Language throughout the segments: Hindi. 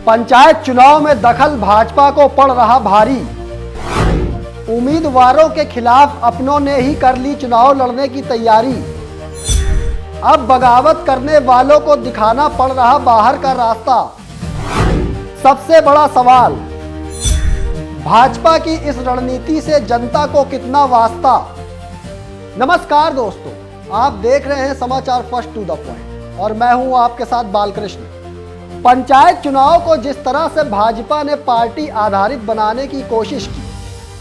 पंचायत चुनाव में दखल भाजपा को पड़ रहा भारी। उम्मीदवारों के खिलाफ अपनों ने ही कर ली चुनाव लड़ने की तैयारी। अब बगावत करने वालों को दिखाना पड़ रहा बाहर का रास्ता। सबसे बड़ा सवाल, भाजपा की इस रणनीति से जनता को कितना वास्ता। नमस्कार दोस्तों, आप देख रहे हैं समाचार फर्स्ट टू द पॉइंट और मैं हूं आपके साथ बालकृष्ण। पंचायत चुनाव को जिस तरह से भाजपा ने पार्टी आधारित बनाने की कोशिश की,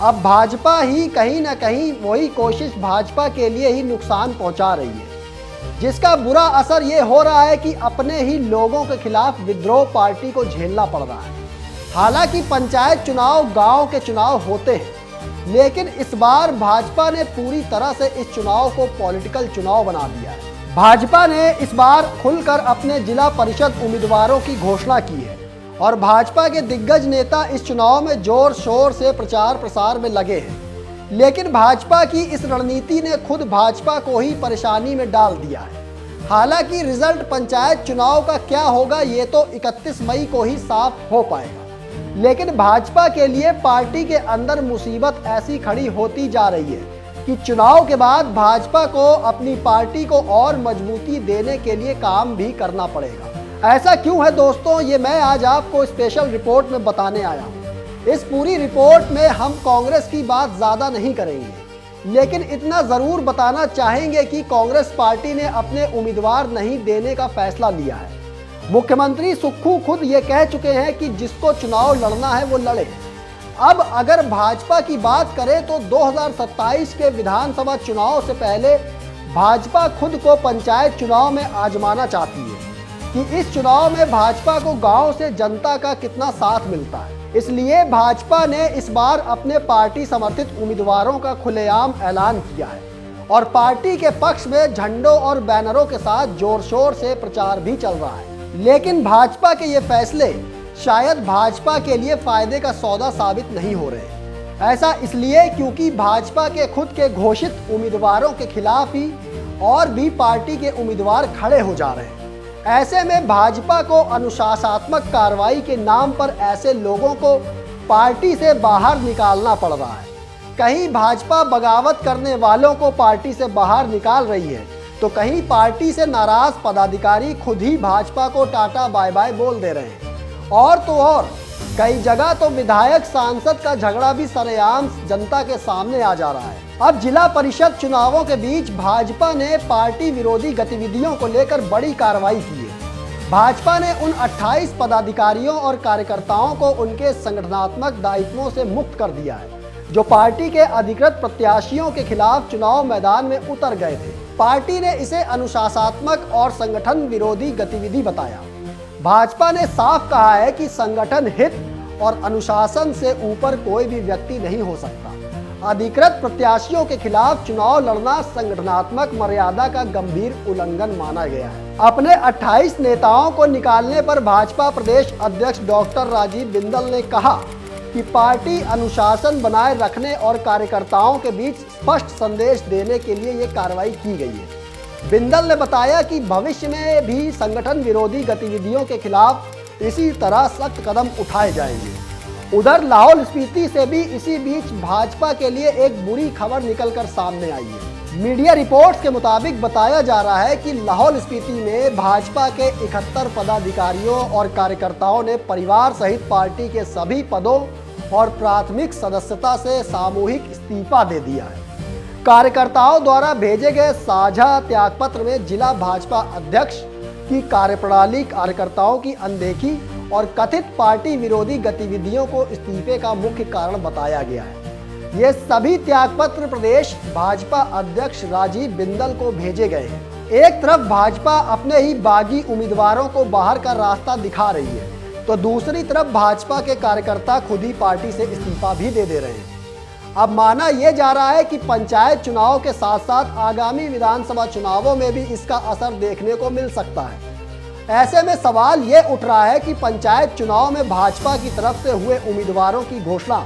अब भाजपा ही कहीं ना कहीं वही कोशिश भाजपा के लिए ही नुकसान पहुंचा रही है, जिसका बुरा असर ये हो रहा है कि अपने ही लोगों के खिलाफ विद्रोह पार्टी को झेलना पड़ रहा है। हालांकि पंचायत चुनाव गांव के चुनाव होते हैं, लेकिन इस बार भाजपा ने पूरी तरह से इस चुनाव को पॉलिटिकल चुनाव बना दिया है। भाजपा ने इस बार खुलकर अपने जिला परिषद उम्मीदवारों की घोषणा की है और भाजपा के दिग्गज नेता इस चुनाव में जोर शोर से प्रचार प्रसार में लगे हैं। लेकिन भाजपा की इस रणनीति ने खुद भाजपा को ही परेशानी में डाल दिया है। हालांकि रिजल्ट पंचायत चुनाव का क्या होगा ये तो 31 मई को ही साफ हो पाएगा, लेकिन भाजपा के लिए पार्टी के अंदर मुसीबत ऐसी खड़ी होती जा रही है कि चुनाव के बाद भाजपा को अपनी पार्टी को और मजबूती देने के लिए काम भी करना पड़ेगा। ऐसा क्यों है दोस्तों, ये मैं आज आपको स्पेशल रिपोर्ट में बताने आया हूँ। इस पूरी रिपोर्ट में हम कांग्रेस की बात ज़्यादा नहीं करेंगे, लेकिन इतना ज़रूर बताना चाहेंगे कि कांग्रेस पार्टी ने अपने उम्मीदवार नहीं देने का फैसला लिया है। मुख्यमंत्री सुक्खू खुद ये कह चुके हैं कि जिसको चुनाव लड़ना है वो लड़े। अब अगर भाजपा की बात करें तो 2027 के विधानसभा चुनाव से पहले भाजपा खुद को पंचायत चुनाव में आजमाना चाहती है कि इस चुनाव में भाजपा को गांव से जनता का कितना साथ मिलता है। इसलिए भाजपा ने इस बार अपने पार्टी समर्थित उम्मीदवारों का खुलेआम ऐलान किया है और पार्टी के पक्ष में झंडों और बैनरों के साथ जोर शोर से प्रचार भी चल रहा है। लेकिन भाजपा के ये फैसले शायद भाजपा के लिए फायदे का सौदा साबित नहीं हो रहे। ऐसा इसलिए क्योंकि भाजपा के खुद के घोषित उम्मीदवारों के खिलाफ ही और भी पार्टी के उम्मीदवार खड़े हो जा रहे हैं। ऐसे में भाजपा को अनुशासनात्मक कार्रवाई के नाम पर ऐसे लोगों को पार्टी से बाहर निकालना पड़ रहा है। कहीं भाजपा बगावत करने वालों को पार्टी से बाहर निकाल रही है, तो कहीं पार्टी से नाराज पदाधिकारी खुद ही भाजपा को टाटा बाय बाय बोल दे रहे हैं। और तो और कई जगह तो विधायक सांसद का झगड़ा भी सरेआम जनता के सामने आ जा रहा है। अब जिला परिषद चुनावों के बीच भाजपा ने पार्टी विरोधी गतिविधियों को लेकर बड़ी कार्रवाई की है। भाजपा ने उन 28 पदाधिकारियों और कार्यकर्ताओं को उनके संगठनात्मक दायित्वों से मुक्त कर दिया है, जो पार्टी के अधिकृत प्रत्याशियों के खिलाफ चुनाव मैदान में उतर गए थे। पार्टी ने इसे अनुशासनात्मक और संगठन विरोधी गतिविधि बताया। भाजपा ने साफ कहा है कि संगठन हित और अनुशासन से ऊपर कोई भी व्यक्ति नहीं हो सकता। अधिकृत प्रत्याशियों के खिलाफ चुनाव लड़ना संगठनात्मक मर्यादा का गंभीर उल्लंघन माना गया है। अपने 28 नेताओं को निकालने पर भाजपा प्रदेश अध्यक्ष डॉक्टर राजीव बिंदल ने कहा कि पार्टी अनुशासन बनाए रखने और कार्यकर्ताओं के बीच स्पष्ट संदेश देने के लिए ये कार्रवाई की गई है। बिंदल ने बताया कि भविष्य में भी संगठन विरोधी गतिविधियों के खिलाफ इसी तरह सख्त कदम उठाए जाएंगे। उधर लाहौल स्पीति से भी इसी बीच भाजपा के लिए एक बुरी खबर निकलकर सामने आई है। मीडिया रिपोर्ट्स के मुताबिक बताया जा रहा है कि लाहौल स्पीति में भाजपा के 71 पदाधिकारियों और कार्यकर्ताओं ने परिवार सहित पार्टी के सभी पदों और प्राथमिक सदस्यता से सामूहिक इस्तीफा दे दिया है। कार्यकर्ताओं द्वारा भेजे गए साझा त्यागपत्र में जिला भाजपा अध्यक्ष की कार्यप्रणाली, कार्यकर्ताओं की अनदेखी और कथित पार्टी विरोधी गतिविधियों को इस्तीफे का मुख्य कारण बताया गया है। ये सभी त्यागपत्र प्रदेश भाजपा अध्यक्ष राजीव बिंदल को भेजे गए हैं। एक तरफ भाजपा अपने ही बागी उम्मीदवारों को बाहर का रास्ता दिखा रही है, तो दूसरी तरफ भाजपा के कार्यकर्ता खुद ही पार्टी से इस्तीफा भी दे रहे हैं। अब माना यह जा रहा है कि पंचायत चुनाव के साथ साथ आगामी विधानसभा चुनावों में भी इसका असर देखने को मिल सकता है। ऐसे में सवाल ये उठ रहा है कि पंचायत चुनाव में भाजपा की तरफ से हुए उम्मीदवारों की घोषणा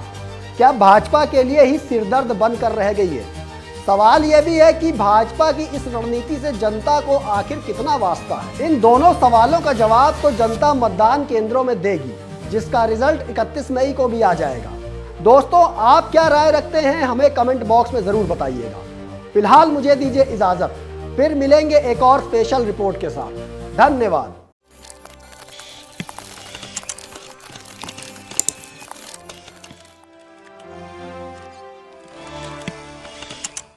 क्या भाजपा के लिए ही सिरदर्द बनकर रह गई है। सवाल यह भी है कि भाजपा की इस रणनीति से जनता को आखिर कितना वास्ता है। इन दोनों सवालों का जवाब तो जनता मतदान केंद्रों में देगी। जिसका रिजल्ट 31 मई को भी आ जाएगा। दोस्तों, आप क्या राय रखते हैं हमें कमेंट बॉक्स में ज़रूर बताइएगा। फिलहाल मुझे दीजिए इजाज़त, फिर मिलेंगे एक और स्पेशल रिपोर्ट के साथ। धन्यवाद।